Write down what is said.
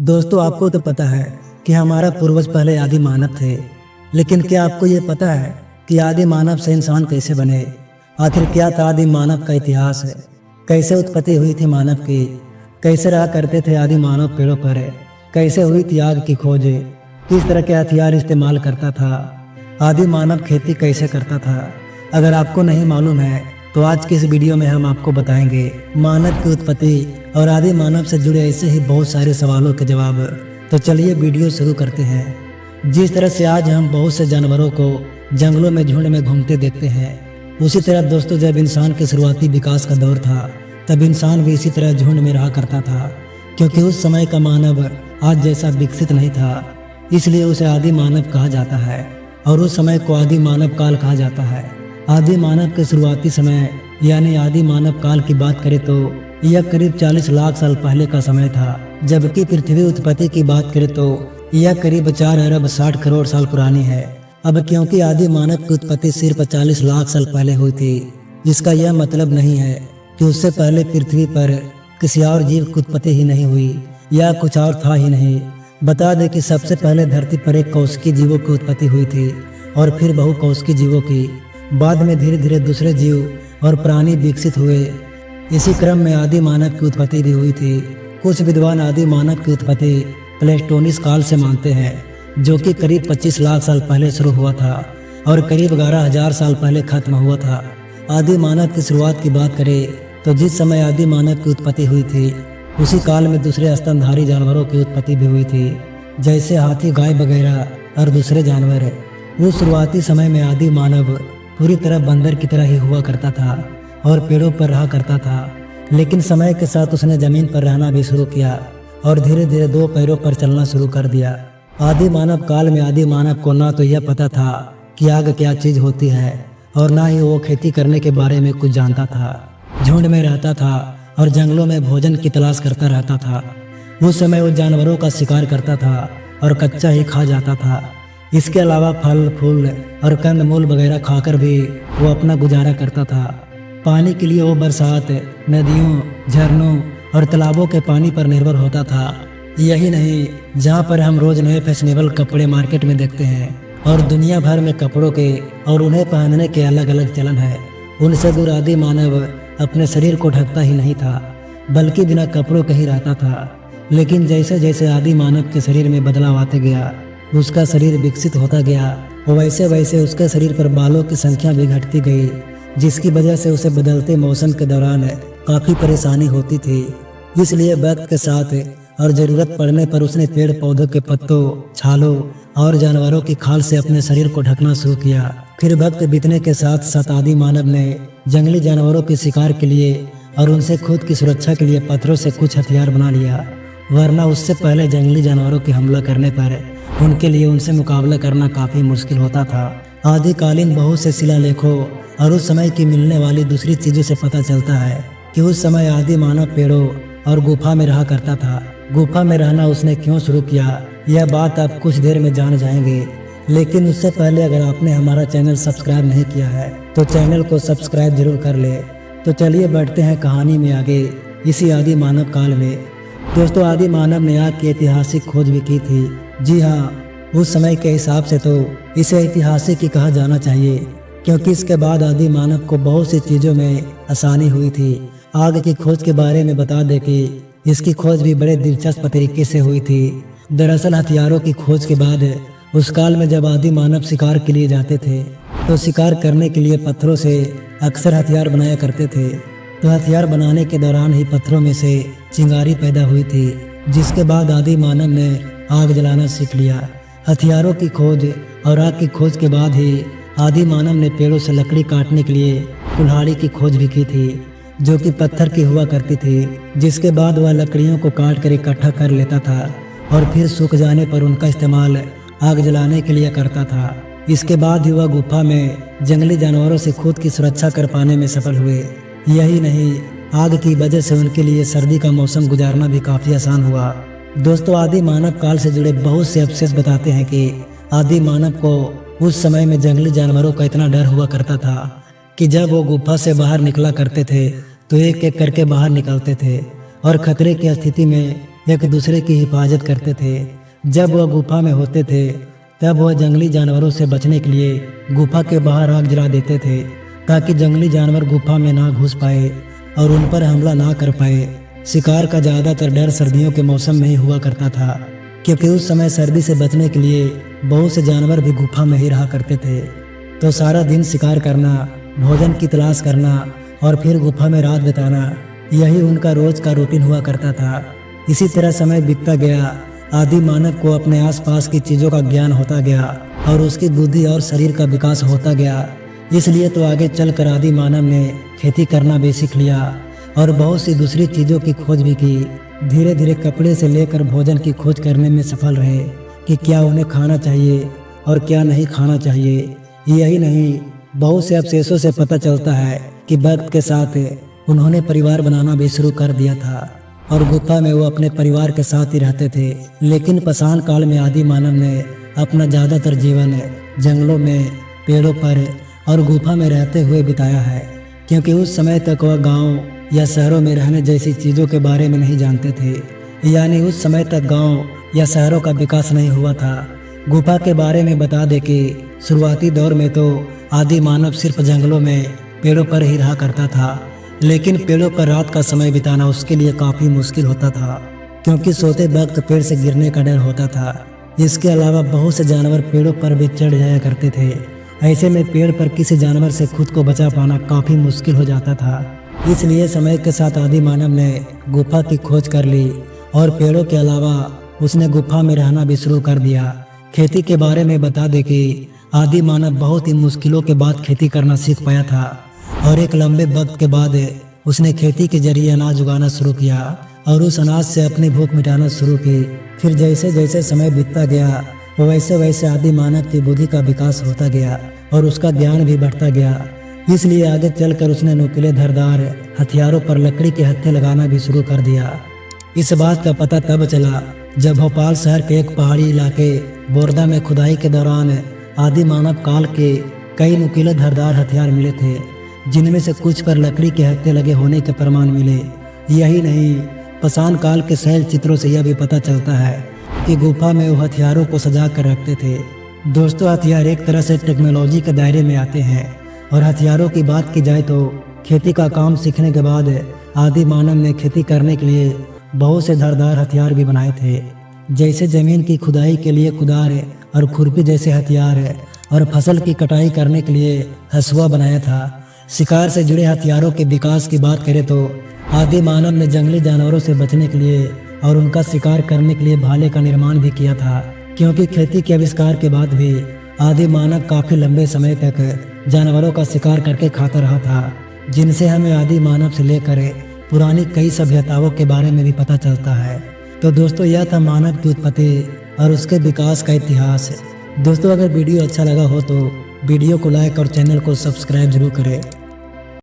दोस्तों, आपको तो पता है कि हमारा पूर्वज पहले आदि मानव थे। लेकिन क्या आपको ये पता है कि आदि मानव से इंसान कैसे बने? आखिर क्या था आदि मानव का इतिहास है? कैसे उत्पत्ति हुई थी मानव की? कैसे रहा करते थे आदि मानव पेड़ों पर? कैसे हुई थी आग की खोज? किस तरह के हथियार इस्तेमाल करता था? आदि मानव खेती कैसे करता था? अगर आपको नहीं मालूम है तो आज की इस वीडियो में हम आपको बताएंगे मानव की उत्पत्ति और आदि मानव से जुड़े ऐसे ही बहुत सारे सवालों के जवाब। तो चलिए वीडियो शुरू करते हैं। जिस तरह से आज हम बहुत से जानवरों को जंगलों में झुंड में घूमते देखते हैं, उसी तरह दोस्तों जब इंसान के शुरुआती विकास का दौर था तब इंसान भी इसी तरह झुंड में रहा करता था। क्योंकि उस समय का मानव आज जैसा विकसित नहीं था, इसलिए उसे आदि मानव कहा जाता है और उस समय को आदि मानव काल कहा जाता है। आदि मानव के शुरुआती समय यानी आदि मानव काल की बात करें तो यह करीब 40 लाख साल पहले का समय था, जबकि पृथ्वी उत्पत्ति की बात करें तो यह करीब 4 अरब 60 करोड़ साल पुरानी है। अब क्योंकि आदि मानव की उत्पत्ति सिर्फ 40 लाख साल पहले हुई थी, जिसका यह मतलब नहीं है कि उससे पहले पृथ्वी पर किसी और जीव की उत्पत्ति ही नहीं हुई या कुछ और था ही नहीं। बता दें कि सबसे पहले धरती पर एक कौशिकी जीवों की उत्पत्ति हुई थी और फिर बहुकौशिकी जीवों की। बाद में धीरे धीरे दूसरे जीव और प्राणी विकसित हुए। इसी क्रम में आदि मानव की उत्पत्ति भी हुई थी। कुछ विद्वान आदि मानव की उत्पत्ति प्लेटोनिस काल से मानते हैं, जो कि करीब 25 लाख साल पहले शुरू हुआ था और करीब 11,000 साल पहले खत्म हुआ था। आदि मानव की शुरुआत की बात करें तो जिस समय आदि मानव की उत्पत्ति हुई थी उसी काल में दूसरे स्तनधारी जानवरों की उत्पत्ति भी हुई थी, जैसे हाथी, गाय वगैरह और दूसरे जानवर। उस शुरुआती समय में आदि मानव पूरी तरह बंदर की तरह ही हुआ करता था और पेड़ों पर रहा करता था। लेकिन समय के साथ उसने जमीन पर रहना भी शुरू किया और धीरे धीरे 2 पैरों पर चलना शुरू कर दिया। आदि मानव काल में आदि मानव को ना तो यह पता था कि आग क्या चीज होती है और ना ही वो खेती करने के बारे में कुछ जानता था। झुंड में रहता था और जंगलों में भोजन की तलाश करता रहता था। उस समय वो जानवरों का शिकार करता था और कच्चा ही खा जाता था। इसके अलावा फल फूल और कंद मूल वगैरह खाकर भी वो अपना गुजारा करता था। पानी के लिए वो बरसात, नदियों, झरनों और तालाबों के पानी पर निर्भर होता था। यही नहीं, जहाँ पर हम रोज नए फैशनेबल कपड़े मार्केट में देखते हैं और दुनिया भर में कपड़ों के और उन्हें पहनने के अलग अलग चलन है, उनसे दूर आदि मानव अपने शरीर को ढकता ही नहीं था, बल्कि बिना कपड़ों के ही रहता था। लेकिन जैसे जैसे आदि मानव के शरीर में बदलाव आते गया, उसका शरीर विकसित होता गया, वैसे वैसे उसके शरीर पर बालों की संख्या भी घटती गई, जिसकी वजह से उसे बदलते मौसम के दौरान काफ़ी परेशानी होती थी। इसलिए वक्त के साथ और ज़रूरत पड़ने पर उसने पेड़ पौधों के पत्तों, छालों और जानवरों की खाल से अपने शरीर को ढकना शुरू किया। फिर वक्त बीतने के साथ साथ आदि मानव ने जंगली जानवरों के शिकार के लिए और उनसे खुद की सुरक्षा के लिए पत्थरों से कुछ हथियार बना लिया, वरना उससे पहले जंगली जानवरों के हमला करने पर उनके लिए उनसे मुकाबला करना काफ़ी मुश्किल होता था। आदिकालीन बहुत से शिलालेखों और उस समय की मिलने वाली दूसरी चीज़ों से पता चलता है कि उस समय आदि मानव पेड़ों और गुफा में रहा करता था। गुफा में रहना उसने क्यों शुरू किया, यह बात आप कुछ देर में जान जाएंगे। लेकिन उससे पहले अगर आपने हमारा चैनल सब्सक्राइब नहीं किया है तो चैनल को सब्सक्राइब जरूर कर ले। तो चलिए बढ़ते हैं कहानी में आगे। इसी आदि मानव काल में दोस्तों आदि मानव ने आग की ऐतिहासिक खोज भी की थी। जी हाँ, उस समय के हिसाब से तो इसे ऐतिहासिक ही कहा जाना चाहिए, क्योंकि इसके बाद आदि मानव को बहुत सी चीज़ों में आसानी हुई थी। आग की खोज के बारे में बता दें कि इसकी खोज भी बड़े दिलचस्प तरीके से हुई थी। दरअसल हथियारों की खोज के बाद उस काल में जब आदि मानव शिकार के लिए जाते थे तो शिकार करने के लिए पत्थरों से अक्सर हथियार बनाया करते थे। तो हथियार बनाने के दौरान ही पत्थरों में से चिंगारी पैदा हुई थी, जिसके बाद आदि मानव ने आग जलाना सीख लिया। हथियारों की खोज और आग की खोज के बाद ही आदि मानव ने पेड़ों से लकड़ी काटने के लिए कुल्हाड़ी की खोज भी की थी, जो कि पत्थर की हुआ करती थी, जिसके बाद वह लकड़ियों को काट कर इकट्ठा कर लेता था और फिर सूख जाने पर उनका इस्तेमाल आग जलाने के लिए करता था। इसके बाद ही वह गुफा में जंगली जानवरों से खुद की सुरक्षा कर पाने में सफल हुए। यही नहीं, आग की वजह से उनके लिए सर्दी का मौसम गुजारना भी काफ़ी आसान हुआ। दोस्तों आदि मानव काल से जुड़े बहुत से अवशेष बताते हैं कि आदि मानव को उस समय में जंगली जानवरों का इतना डर हुआ करता था कि जब वो गुफा से बाहर निकला करते थे तो एक एक करके बाहर निकलते थे और खतरे की स्थिति में एक दूसरे की हिफाजत करते थे। जब वह गुफा में होते थे तब वह जंगली जानवरों से बचने के लिए गुफा के बाहर आग जला देते थे, ताकि जंगली जानवर गुफा में ना घुस पाए और उन पर हमला ना कर पाए। शिकार का ज़्यादातर डर सर्दियों के मौसम में ही हुआ करता था, क्योंकि उस समय सर्दी से बचने के लिए बहुत से जानवर भी गुफा में ही रहा करते थे। तो सारा दिन शिकार करना, भोजन की तलाश करना और फिर गुफा में रात बिताना, यही उनका रोज का रूटीन हुआ करता था। इसी तरह समय बीतता गया। आदि मानव को अपने आसपास की चीज़ों का ज्ञान होता गया और उसकी बुद्धि और शरीर का विकास होता गया। इसलिए तो आगे चलकर आदि मानव ने खेती करना भी सीख लिया और बहुत सी दूसरी चीज़ों की खोज भी की। धीरे धीरे कपड़े से लेकर भोजन की खोज करने में सफल रहे कि क्या उन्हें खाना चाहिए और क्या नहीं खाना चाहिए। यही नहीं, बहुत से अवशेषों से पता चलता है कि वक्त के साथ उन्होंने परिवार बनाना भी शुरू कर दिया था और गुफा में वो अपने परिवार के साथ ही रहते थे। लेकिन पाषाण काल में आदि मानव ने अपना ज़्यादातर जीवन जंगलों में, पेड़ों पर और गुफा में रहते हुए बिताया है, क्योंकि उस समय तक वह गांव या शहरों में रहने जैसी चीज़ों के बारे में नहीं जानते थे। यानी उस समय तक गांव या शहरों का विकास नहीं हुआ था। गुफा के बारे में बता दें कि शुरुआती दौर में तो आदि मानव सिर्फ जंगलों में, पेड़ों पर ही रहा करता था। लेकिन पेड़ों पर रात का समय बिताना उसके लिए काफ़ी मुश्किल होता था, क्योंकि सोते वक्त पेड़ से गिरने का डर होता था। इसके अलावा बहुत से जानवर पेड़ों पर भी चढ़ जाया करते थे। ऐसे में पेड़ पर किसी जानवर से खुद को बचा पाना काफ़ी मुश्किल हो जाता था। इसलिए समय के साथ आदि मानव ने गुफा की खोज कर ली और पेड़ों के अलावा उसने गुफा में रहना भी शुरू कर दिया। खेती के बारे में बता दें कि आदि मानव बहुत ही मुश्किलों के बाद खेती करना सीख पाया था और एक लंबे वक्त के बाद उसने खेती के जरिए अनाज उगाना शुरू किया और उस अनाज से अपनी भूख मिटाना शुरू की। फिर जैसे जैसे समय बीतता गया वैसे वैसे आदि मानव की बुद्धि का विकास होता गया और उसका ज्ञान भी बढ़ता गया। इसलिए आगे चलकर उसने नुकीले धारदार हथियारों पर लकड़ी के हत्थे लगाना भी शुरू कर दिया। इस बात का पता तब चला जब भोपाल शहर के एक पहाड़ी इलाके बोरदा में खुदाई के दौरान आदि मानव काल के कई नुकीले धारदार हथियार मिले थे, जिनमें से कुछ पर लकड़ी के हत्थे लगे होने के प्रमाण मिले। यही नहीं, पाषाण काल के शैल चित्रों से यह भी पता चलता है कि गुफा में वो हथियारों को सजा कर रखते थे। दोस्तों, हथियार एक तरह से टेक्नोलॉजी के दायरे में आते हैं और हथियारों की बात की जाए तो खेती का काम सीखने के बाद आदि मानव ने खेती करने के लिए बहुत से धारदार हथियार भी बनाए थे, जैसे जमीन की खुदाई के लिए कुदार और खुरपी जैसे हथियार और फसल की कटाई करने के लिए हसुआ बनाया था। शिकार से जुड़े हथियारों के विकास की बात करें तो आदि मानव ने जंगली जानवरों से बचने के लिए और उनका शिकार करने के लिए भाले का निर्माण भी किया था, क्योंकि खेती के आविष्कार के बाद भी आदि मानव काफ़ी लंबे समय तक जानवरों का शिकार करके खाता रहा था, जिनसे हमें आदि मानव से लेकर पुरानी कई सभ्यताओं के बारे में भी पता चलता है। तो दोस्तों, यह था मानव की उत्पत्ति और उसके विकास का इतिहास। दोस्तों, अगर वीडियो अच्छा लगा हो तो वीडियो को लाइक और चैनल को सब्सक्राइब जरूर करें।